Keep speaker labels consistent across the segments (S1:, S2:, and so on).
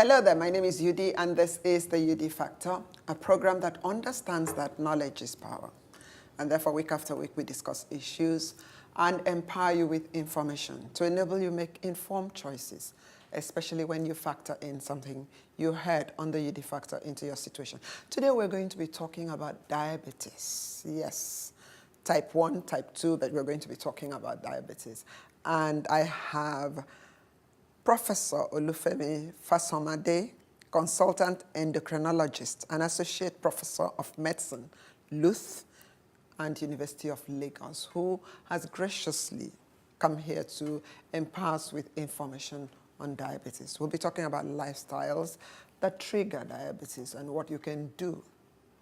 S1: Hello there, my name is Yudi, and this is the Yudi Factor, a program that understands that knowledge is power. And therefore, week after week, we discuss issues and empower you with information to enable you make informed choices, especially when you factor in something you heard on the Yudi Factor into your situation. Today, we're going to be talking about diabetes. Yes, type 1, type 2, but we're going to be talking about diabetes. And I have Professor Olufemi Fasomade, consultant endocrinologist and associate professor of medicine, LUTH, and University of Lagos, who has graciously come here to empower us with information on diabetes. We'll be talking about lifestyles that trigger diabetes and what you can do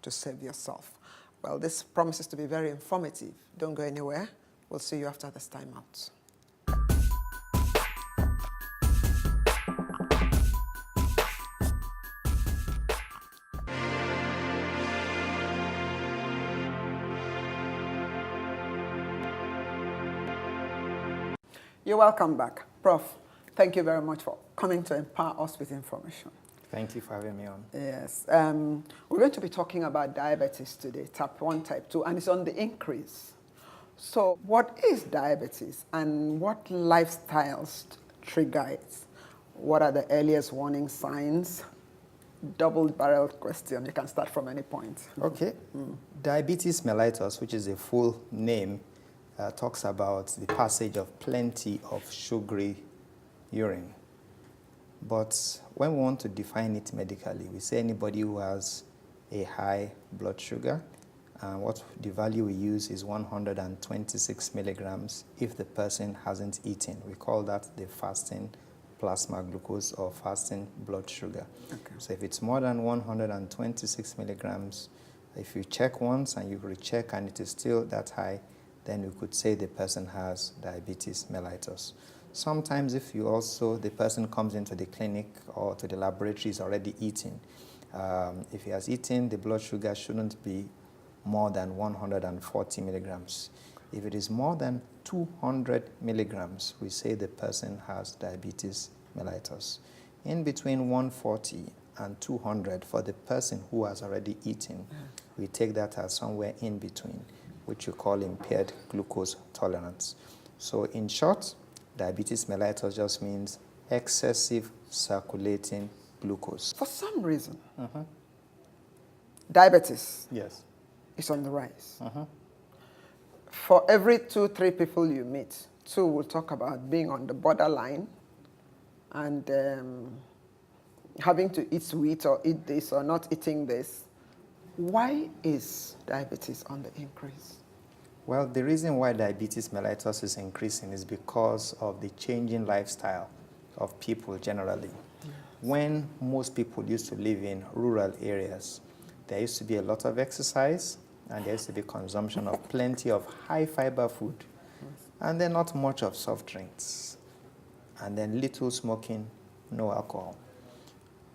S1: to save yourself. Well, this promises to be very informative. Don't go anywhere. We'll see you after this time out. You're welcome back. Prof, thank you very much for coming to empower us with information.
S2: Thank you for having me on.
S1: Yes. We're going to be talking about diabetes today, type 1, type 2, and it's on the increase. So what is diabetes and what lifestyles trigger it? What are the earliest warning signs? Double-barreled question. You can start from any point.
S2: Okay. Diabetes mellitus, which is a full name, talks about the passage of plenty of sugary urine. But when we want to define it medically, we say anybody who has a high blood sugar, what the value we use is 126 milligrams if the person hasn't eaten. We call that the fasting plasma glucose or fasting blood sugar. Okay. So if it's more than 126 milligrams, if you check once and you recheck and it is still that high, then we could say the person has diabetes mellitus. Sometimes if the person comes into the clinic or to the laboratory is already eating. If he has eaten, the blood sugar shouldn't be more than 140 milligrams. If it is more than 200 milligrams, we say the person has diabetes mellitus. In between 140 and 200 for the person who has already eaten, we take that as somewhere in between, which you call impaired glucose tolerance. So in short, diabetes mellitus just means excessive circulating glucose.
S1: For some reason, diabetes is on the rise. For every 2-3 people you meet, 2 will talk about being on the borderline and having to eat sweet or eat this or not eating this. Why is diabetes on the increase?
S2: Well, the reason why diabetes mellitus is increasing is because of the changing lifestyle of people generally. When most people used to live in rural areas, there used to be a lot of exercise and there used to be consumption of plenty of high fiber food and then not much of soft drinks and then little smoking, no alcohol.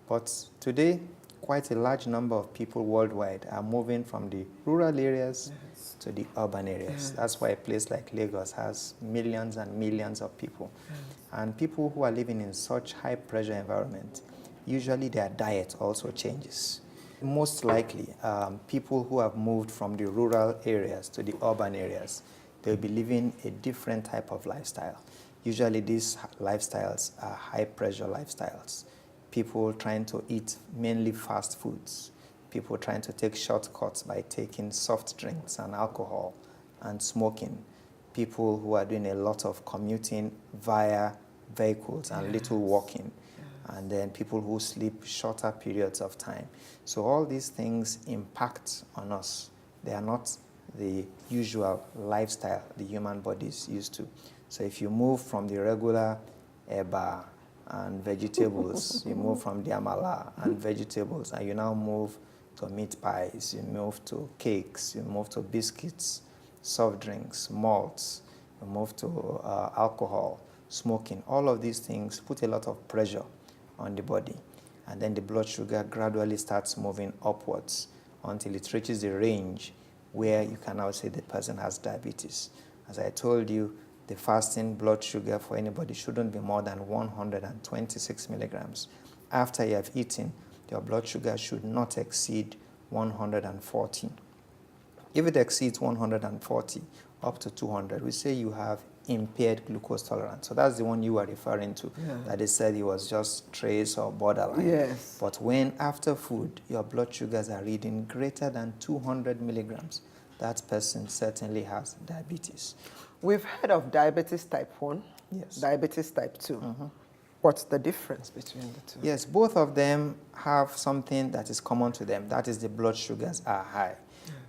S2: But today, quite a large number of people worldwide are moving from the rural areas to the urban areas. That's why a place like Lagos has millions and millions of people. And people who are living in such high pressure environment, usually their diet also changes. Most likely, people who have moved from the rural areas to the urban areas, they'll be living a different type of lifestyle. Usually these lifestyles are high pressure lifestyles. People trying to eat mainly fast foods. People trying to take shortcuts by taking soft drinks and alcohol and smoking. People who are doing a lot of commuting via vehicles and little walking. And then people who sleep shorter periods of time. So all these things impact on us. They are not the usual lifestyle the human body is used to. So if you move from the regular eba and vegetables, you move from the amala and vegetables, and you now move to meat pies, you move to cakes, you move to biscuits, soft drinks, malts, you move to alcohol, smoking. All of these things put a lot of pressure on the body. And then the blood sugar gradually starts moving upwards until it reaches the range where you can now say the person has diabetes. As I told you, the fasting blood sugar for anybody shouldn't be more than 126 milligrams. after you have eaten, your blood sugar should not exceed 140. If it exceeds 140 up to 200, we say you have impaired glucose tolerance. So that's the one you are referring to, that they said it was just trace or borderline.
S1: Yes.
S2: But when after food, your blood sugars are reading greater than 200 milligrams, that person certainly has diabetes.
S1: We've heard of diabetes type 1,
S2: Yes.
S1: diabetes type 2. What's the difference between the two?
S2: Yes, both of them have something that is common to them. That is the blood sugars are high.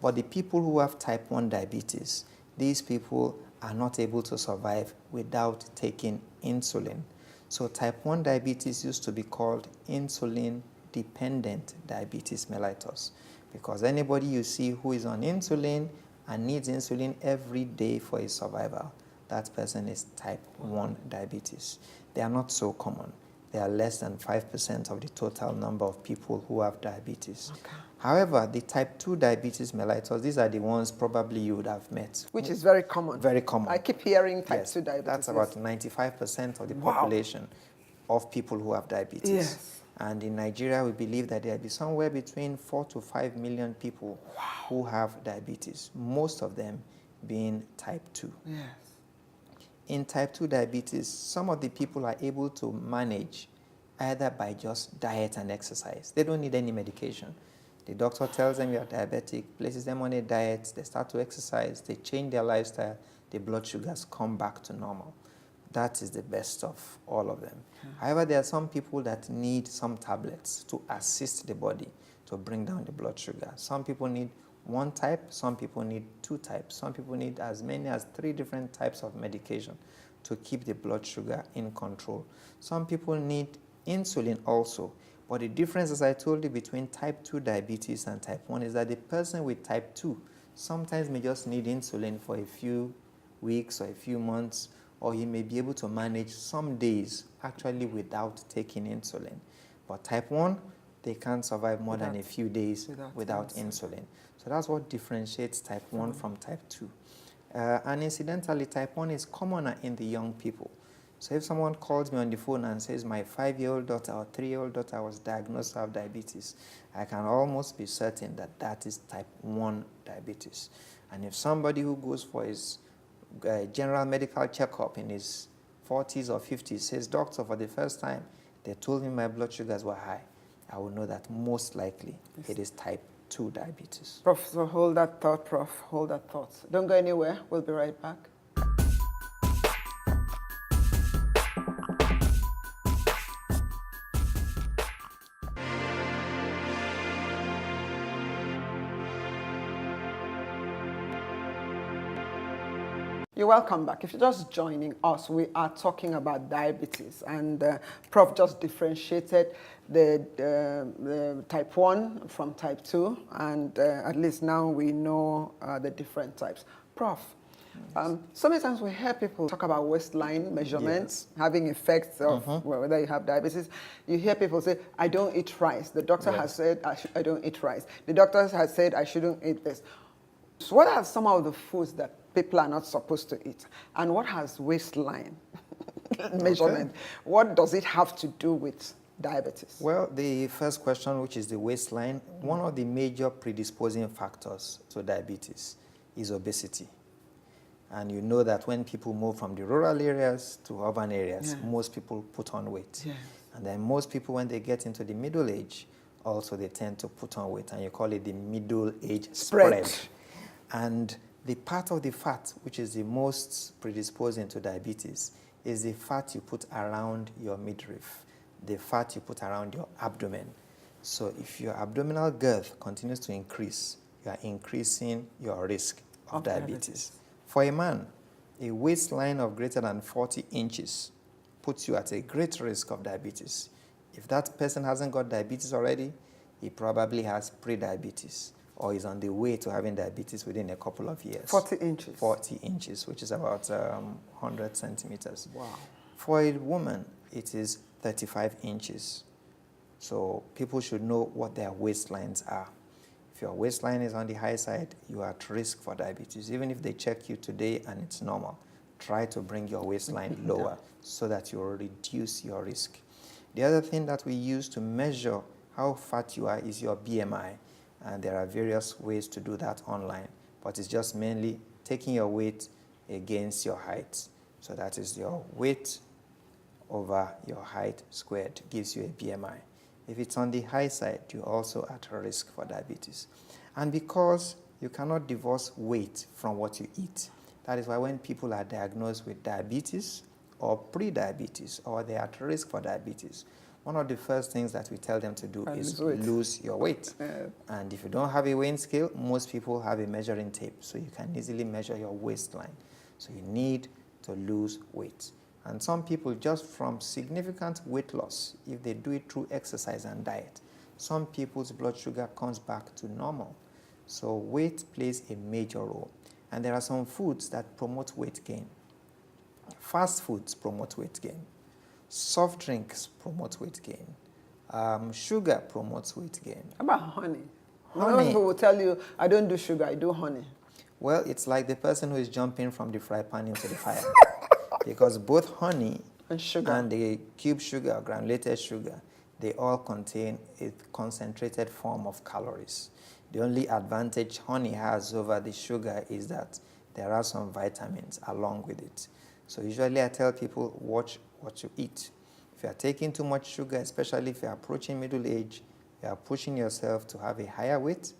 S2: But the people who have type 1 diabetes, these people are not able to survive without taking insulin. So type 1 diabetes used to be called insulin-dependent diabetes mellitus, because anybody you see who is on insulin and needs insulin every day for his survival, that person is type 1 diabetes. They are not so common. They are less than 5% of the total number of people who have diabetes.
S1: Okay.
S2: However, the type 2 diabetes mellitus, these are the ones probably you would have met.
S1: Which is very common.
S2: Very common.
S1: I keep hearing type
S2: Yes,
S1: 2 diabetes.
S2: that's about 95% of the
S1: Wow.
S2: population of people who have diabetes.
S1: Yes.
S2: And in Nigeria, we believe that there will be somewhere between 4 to 5 million people who have diabetes, most of them being type 2.
S1: Yes.
S2: In type 2 diabetes, some of the people are able to manage either by just diet and exercise. They don't need any medication. The doctor tells them you're diabetic, places them on a diet, they start to exercise, they change their lifestyle, the blood sugars come back to normal. That is the best of all of them. However, there are some people that need some tablets to assist the body to bring down the blood sugar. Some people need one type, some people need 2 types, some people need as many as 3 different types of medication to keep the blood sugar in control. Some people need insulin also, but the difference, as I told you, between type 2 diabetes and type 1 is that the person with type 2 sometimes may just need insulin for a few weeks or a few months, or he may be able to manage some days actually without taking insulin. But type 1, they can't survive more than a few days without insulin. So that's what differentiates type 1 from type 2. And incidentally, type 1 is commoner in the young people. So if someone calls me on the phone and says my 5-year-old daughter or 3-year-old daughter was diagnosed to have diabetes, I can almost be certain that that is type 1 diabetes. And if somebody who goes for his general medical checkup in his 40s or 50s says, doctor, for the first time, they told me my blood sugars were high, I will know that most likely it is type 2 diabetes.
S1: Prof, so hold that thought, Prof. Hold that thought. Don't go anywhere. We'll be right back. You're welcome back. If you're just joining us, we are talking about diabetes, and Prof just differentiated the type 1 from type 2, and at least now we know the different types. Prof, so many times we hear people talk about waistline measurements having effects of whether you have diabetes. You hear people say, I don't eat rice. The doctor has said, I don't eat rice. The doctor has said, I shouldn't eat this. So what are some of the foods that people are not supposed to eat? And what has waistline measurement? What does it have to do with diabetes?
S2: Well, the first question, which is the waistline, one of the major predisposing factors to diabetes is obesity. And you know that when people move from the rural areas to urban areas, most people put on weight. And then most people, when they get into the middle age, also they tend to put on weight, and you call it the middle age spread. And the part of the fat, which is the most predisposing to diabetes, is the fat you put around your midriff, the fat you put around your abdomen. So if your abdominal girth continues to increase, you are increasing your risk of diabetes. For a man, a waistline of greater than 40 inches puts you at a great risk of diabetes. If that person hasn't got diabetes already, he probably has pre-diabetes, or is on the way to having diabetes within a couple of years.
S1: 40 inches?
S2: 40 inches, which is about 100 centimeters.
S1: Wow.
S2: For a woman, it is 35 inches. So people should know what their waistlines are. If your waistline is on the high side, you are at risk for diabetes. Even if they check you today and it's normal, try to bring your waistline lower so that you will reduce your risk. The other thing that we use to measure how fat you are is your BMI. And there are various ways to do that online, but it's just mainly taking your weight against your height. So that is your weight over your height squared gives you a BMI. If it's on the high side, you're also at risk for diabetes. And because you cannot divorce weight from what you eat, that is why when people are diagnosed with diabetes or pre-diabetes, or they are at risk for diabetes, one of the first things that we tell them to do is lose your weight. And if you don't have a weighing scale, most people have a measuring tape, so you can easily measure your waistline. So you need to lose weight. And some people, just from significant weight loss, if they do it through exercise and diet, some people's blood sugar comes back to normal. So weight plays a major role. And there are some foods that promote weight gain. Fast foods promote weight gain. Soft drinks promote weight gain. Sugar promotes weight gain.
S1: How about honey?
S2: Honey.
S1: Most people will tell you, I don't do sugar, I do honey.
S2: Well, it's like the person who is jumping from the fry pan into the fire. Because both honey
S1: and sugar
S2: and the cube sugar or granulated sugar, they all contain a concentrated form of calories. The only advantage honey has over the sugar is that there are some vitamins along with it. So usually I tell people, watch what you eat. If you are taking too much sugar, especially if you are approaching middle age, you are pushing yourself to have a higher weight,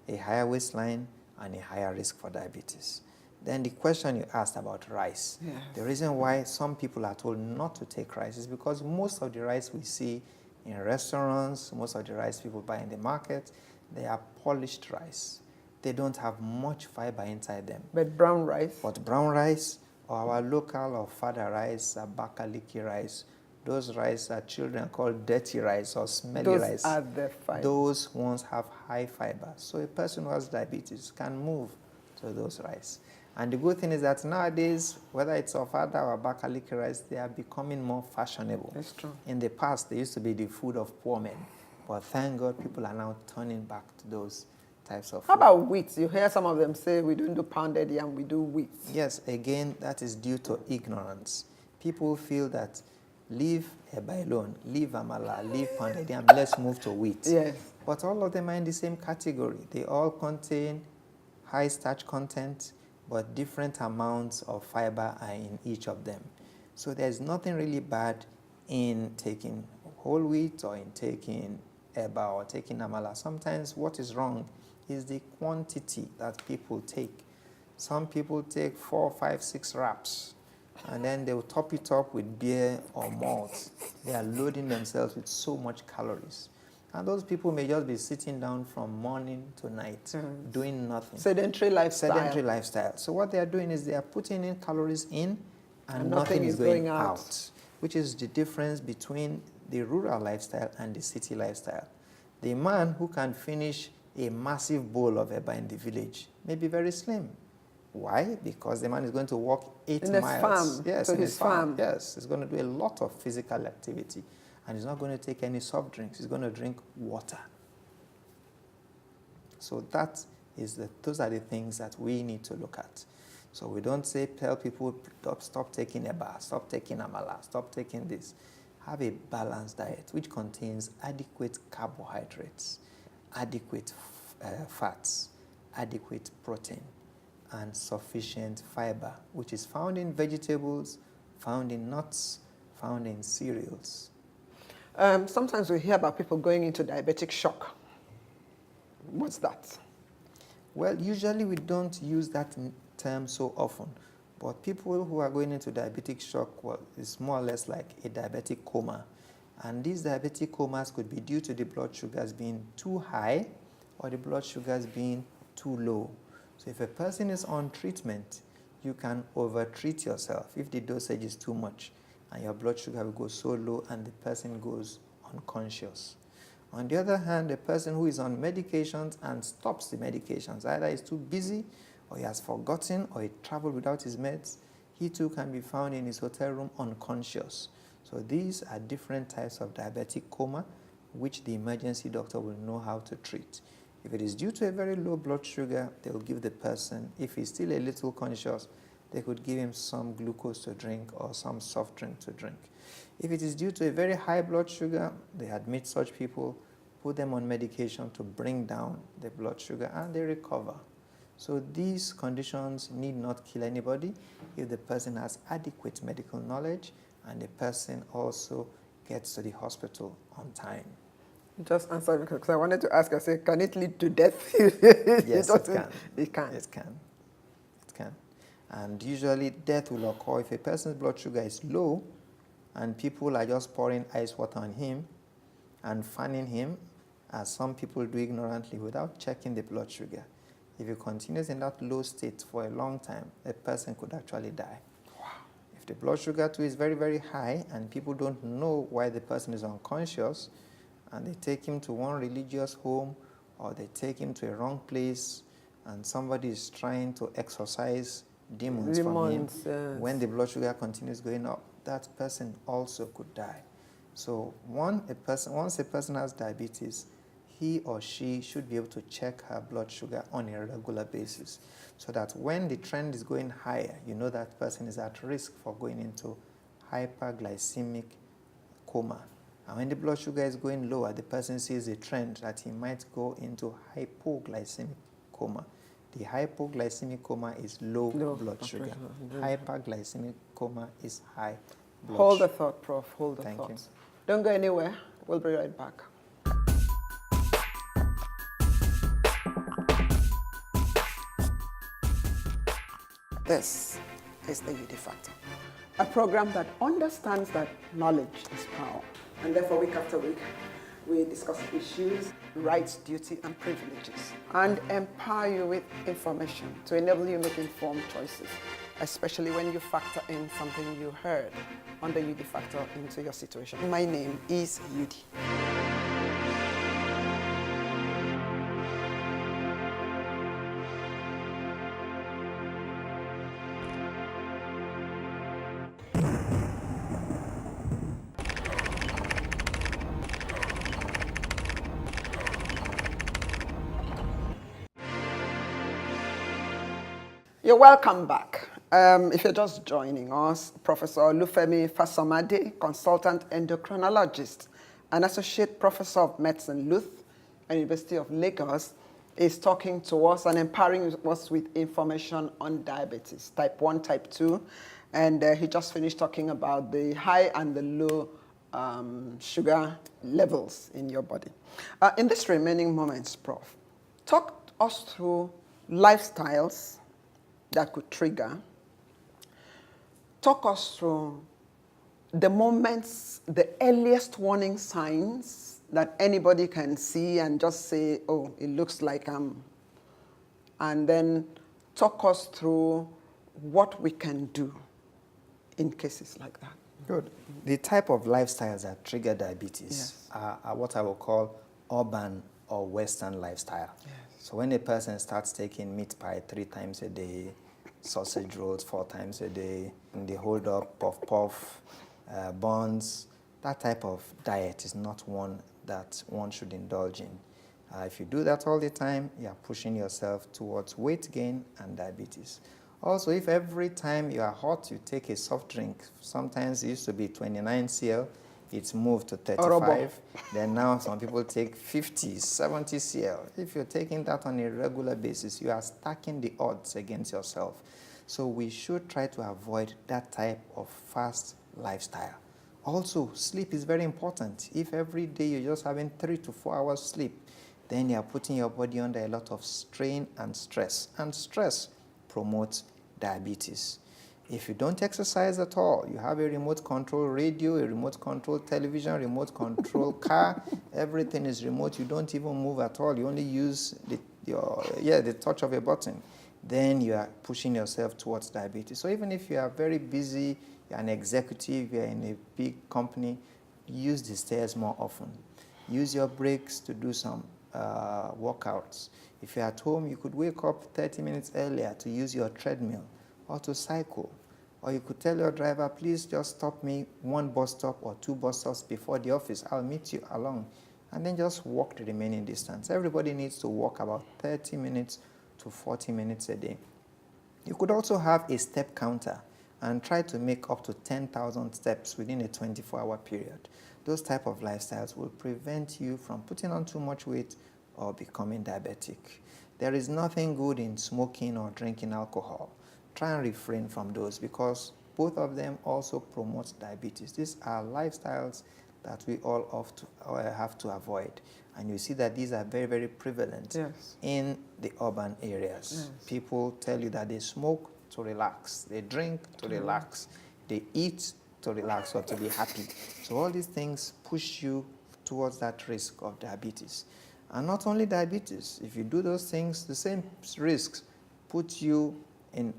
S2: a higher waistline, and a higher risk for diabetes. Then the question you asked about rice.
S1: Yes.
S2: The reason why some people are told not to take rice is because most of the rice we see in restaurants, most of the rice people buy in the market, they are polished rice. They don't have much fiber inside them.
S1: But brown rice?
S2: But brown rice, or our local or fada rice, Abakaliki rice, those rice that children call dirty rice or smelly rice.
S1: Those are the fiber.
S2: Those ones have high fiber. So a person who has diabetes can move to those rice. And the good thing is that nowadays, whether it's ofada or Abakaliki rice, they are becoming more fashionable.
S1: That's true.
S2: In the past, they used to be the food of poor men. But thank God, people are now turning back to those types of food.
S1: How about wheat? You hear some of them say we don't do pounded yam, we do wheat.
S2: Yes, again, that is due to ignorance. People feel that leave eba alone, leave amala, leave pounded yam, let's move to wheat.
S1: Yes.
S2: But all of them are in the same category. They all contain high starch content, but different amounts of fiber are in each of them. So there's nothing really bad in taking whole wheat or in taking eba or taking amala. Sometimes what is wrong is the quantity that people take. Some people take 4, 5, 6 wraps, and then they'll top it up with beer or malt. They are loading themselves with so much calories. And those people may just be sitting down from morning to night, doing nothing.
S1: Sedentary lifestyle.
S2: Sedentary lifestyle. So what they are doing is they are putting in calories in and nothing is going out, which is the difference between the rural lifestyle and the city lifestyle. The man who can finish a massive bowl of eba in the village may be very slim. Why? Because the man is going to walk 8 miles.
S1: Farm.
S2: Yes,
S1: to
S2: in
S1: his farm.
S2: Yes, he's going to do a lot of physical activity. And he's not going to take any soft drinks. He's going to drink water. So those are the things that we need to look at. So we don't tell people, stop taking eba, stop taking amala, stop taking this. Have a balanced diet which contains adequate carbohydrates, adequate fats, adequate protein, and sufficient fiber, which is found in vegetables, found in nuts, found in cereals.
S1: Sometimes we hear about people going into diabetic shock. What's that?
S2: Well, usually we don't use that term so often, but people who are going into diabetic shock, well, it's more or less like a diabetic coma. And these diabetic comas could be due to the blood sugars being too high or the blood sugars being too low. So if a person is on treatment, you can over-treat yourself if the dosage is too much, and your blood sugar will go so low and the person goes unconscious. On the other hand, a person who is on medications and stops the medications, either he's too busy or he has forgotten or he traveled without his meds, he too can be found in his hotel room unconscious. So these are different types of diabetic coma which the emergency doctor will know how to treat. If it is due to a very low blood sugar, they will give the person, if he's still a little conscious, they could give him some glucose to drink or some soft drink to drink. If it is due to a very high blood sugar, they admit such people, put them on medication to bring down the blood sugar, and they recover. So these conditions need not kill anybody if the person has adequate medical knowledge and the person also gets to the hospital on time.
S1: Just answer because I wanted to ask, I said, can it lead to death?
S2: Yes, it can.
S1: It can.
S2: It can. It can. And usually death will occur if a person's blood sugar is low and people are just pouring ice water on him and fanning him, as some people do ignorantly without checking the blood sugar. If it continues in that low state for a long time, a person could actually die.
S1: Wow.
S2: If the blood sugar too is very, very high and people don't know why the person is unconscious, and they take him to one religious home or they take him to a wrong place and somebody is trying to exorcise demons from him,
S1: yes.
S2: When the blood sugar continues going up, that person also could die. So once a person has diabetes, he or she should be able to check her blood sugar on a regular basis so that when the trend is going higher, you know that person is at risk for going into hyperglycemic coma. And when the blood sugar is going lower, the person sees a trend that he might go into hypoglycemic coma. The hypoglycemic coma is low blood sugar. Hyperglycemic coma is high blood sugar.
S1: Hold the thought, Prof. Hold the
S2: Thank
S1: thought.
S2: you.
S1: Don't go anywhere. We'll be right back. This is the UD Factor, a program that understands that knowledge is power. And therefore, week after week, we discuss issues, rights, duty, and privileges, and empower you with information to enable you make informed choices, especially when you factor in something you heard on the UD Factor into your situation. My name is UD. You're welcome back. If you're just joining us, Professor Olufemi Fasomade, consultant endocrinologist and associate professor of medicine, LUTH, University of Lagos, is talking to us and empowering us with information on diabetes, type 1, type 2. And he just finished talking about the high and the low sugar levels in your body. In these remaining moments, Prof, talk us through lifestyles that could trigger. Talk us through the moments, the earliest warning signs that anybody can see and just say, oh, it looks like I'm. And then talk us through what we can do in cases like that.
S2: Good. The type of lifestyles that trigger diabetes are what I will call urban or Western lifestyle.
S1: Yes.
S2: So when a person starts taking meat pie 3 times a day, sausage rolls 4 times a day, and they hold up puff, buns, that type of diet is not one that one should indulge in. If you do that all the time, you are pushing yourself towards weight gain and diabetes. Also, if every time you are hot, you take a soft drink, sometimes it used to be 29 cl, it's moved to 35. Then now some people take 50, 70 cl. If you're taking that on a regular basis, you are stacking the odds against yourself. So we should try to avoid that type of fast lifestyle. Also, sleep is very important. If every day you're just having 3 to 4 hours sleep, then you're putting your body under a lot of strain and stress. And stress promotes diabetes. If you don't exercise at all, you have a remote control radio, a remote control television, remote control car, everything is remote, you don't even move at all, you only use the touch of a button, then you are pushing yourself towards diabetes. So even if you are very busy, you're an executive, you're in a big company, use the stairs more often. Use your breaks to do some workouts. If you're at home, you could wake up 30 minutes earlier to use your treadmill or to cycle. Or you could tell your driver, please just stop me 1 bus stop or 2 bus stops before the office. I'll meet you along. And then just walk the remaining distance. Everybody needs to walk about 30 minutes to 40 minutes a day. You could also have a step counter and try to make up to 10,000 steps within a 24-hour period. Those type of lifestyles will prevent you from putting on too much weight or becoming diabetic. There is nothing good in smoking or drinking alcohol. Try and refrain from those because both of them also promote diabetes. These are lifestyles that we all have to avoid. And you see that these are very, very prevalent in the urban areas. People tell you that they smoke to relax, they drink to relax, they eat to relax or to be happy. So all these things push you towards that risk of diabetes. And not only diabetes, if you do those things, the same risks put you in,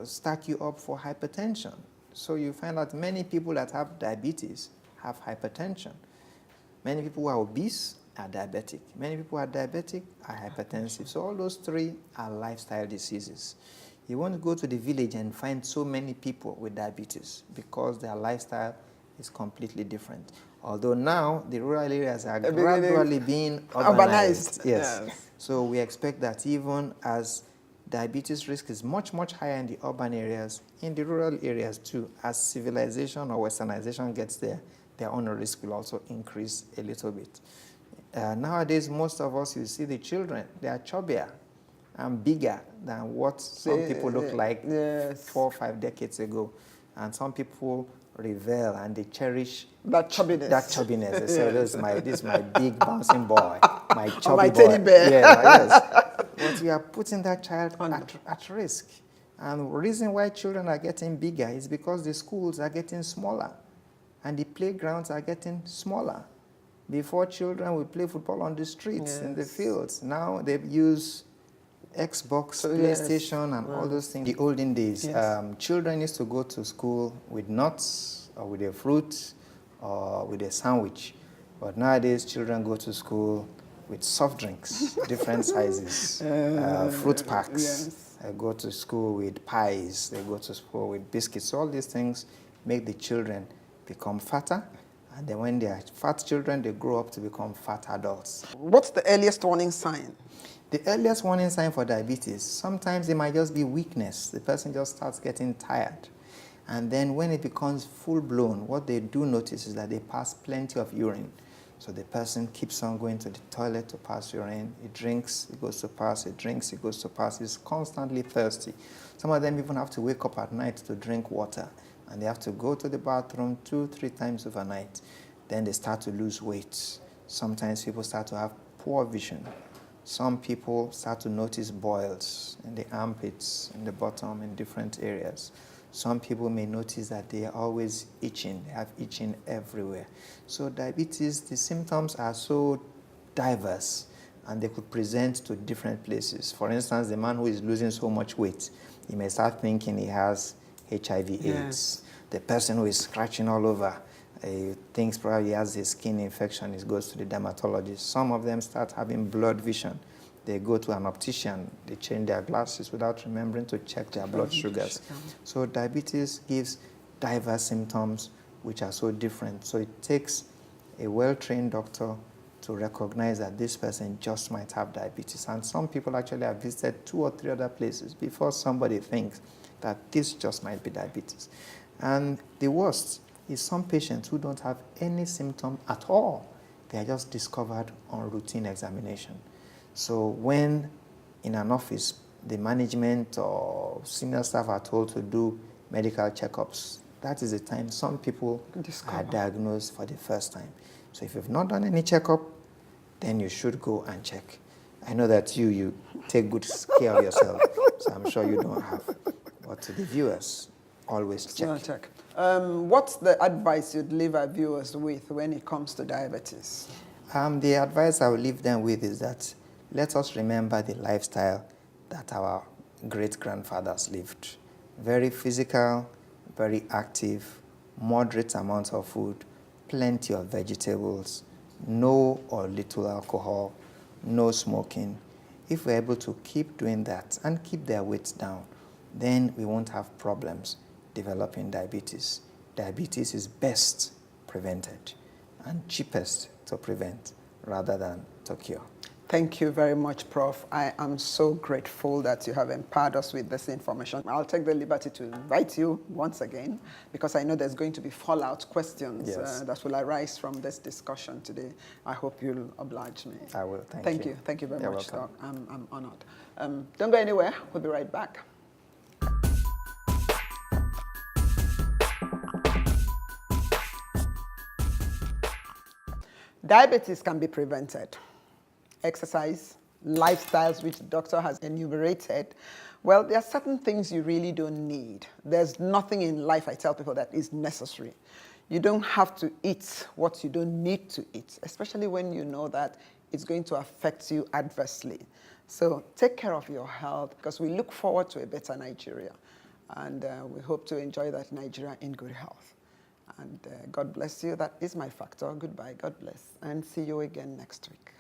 S2: stack you up for hypertension. So you find out many people that have diabetes have hypertension. Many people who are obese are diabetic. Many people who are diabetic are hypertensive. So all those three are lifestyle diseases. You won't go to the village and find so many people with diabetes because their lifestyle is completely different. Although now the rural areas are gradually being urbanized. Yes. So we expect that even as diabetes risk is much, much higher in the urban areas, in the rural areas too, as civilization or westernization gets there, their own risk will also increase a little bit. Nowadays, most of us, you see the children, they are chubbier and bigger than what some people look like 4 or 5 decades ago. And some people revel and they cherish
S1: that chubbiness.
S2: They say, this is my big bouncing boy, my chubby
S1: my
S2: boy.
S1: teddy bear.
S2: Yes. But you are putting that child at risk. And the reason why children are getting bigger is because the schools are getting smaller and the playgrounds are getting smaller. Before, children would play football on the streets, in the fields. Now they use Xbox, PlayStation, and all those things. The olden days, children used to go to school with nuts or with a fruit or with a sandwich. But nowadays, children go to school with soft drinks, different sizes, fruit packs. They go to school with pies. They go to school with biscuits. So all these things make the children become fatter. And then when they are fat children, they grow up to become fat adults.
S1: What's the earliest warning sign?
S2: The earliest warning sign for diabetes, sometimes it might just be weakness. The person just starts getting tired. And then when it becomes full-blown, what they do notice is that they pass plenty of urine. So the person keeps on going to the toilet to pass urine. He drinks, he goes to pass, he drinks, he goes to pass. He's constantly thirsty. Some of them even have to wake up at night to drink water. And they have to go to the bathroom 2-3 times overnight. Then they start to lose weight. Sometimes people start to have poor vision. Some people start to notice boils in the armpits, in the bottom, in different areas. Some people may notice that they are always itching. They have itching everywhere. So diabetes, the symptoms are so diverse, and they could present to different places. For instance, the man who is losing so much weight, he may start thinking he has HIV/AIDS. The person who is scratching all over, he thinks probably he has a skin infection. He goes to the dermatologist. Some of them start having blurred vision. They go to an optician. They change their glasses without remembering to check their blood sugars. So diabetes gives diverse symptoms which are so different. So it takes a well-trained doctor to recognize that this person just might have diabetes. And some people actually have visited 2 or 3 other places before somebody thinks that this just might be diabetes. And the worst is some patients who don't have any symptom at all. They are just discovered on routine examination. So when in an office, the management or senior staff are told to do medical checkups, that is the time some people are diagnosed for the first time. So if you've not done any checkup, then you should go and check. I know that you take good care of yourself, so I'm sure you don't have. But to the viewers, always check.
S1: What's the advice you'd leave our viewers with when it comes to diabetes?
S2: The advice I will leave them with is that let us remember the lifestyle that our great-grandfathers lived. Very physical, very active, moderate amounts of food, plenty of vegetables, no or little alcohol, no smoking. If we're able to keep doing that and keep their weights down, then we won't have problems developing diabetes. Diabetes is best prevented and cheapest to prevent rather than to cure.
S1: Thank you very much, Prof. I am so grateful that you have empowered us with this information. I'll take the liberty to invite you once again, because I know there's going to be fallout questions
S2: Yes.
S1: that will arise from this discussion today. I hope you'll oblige me.
S2: I will. Thank you.
S1: Thank you very
S2: You're
S1: much,
S2: welcome.
S1: Doc. I'm honored. Don't go anywhere. We'll be right back. Diabetes can be prevented. Exercise, lifestyles, which the doctor has enumerated. Well, there are certain things you really don't need. There's nothing in life, I tell people, that is necessary. You don't have to eat what you don't need to eat, especially when you know that it's going to affect you adversely. So take care of your health, because we look forward to a better Nigeria. And we hope to enjoy that Nigeria in good health. And God bless you. That is my factor. Goodbye. God bless. And see you again next week.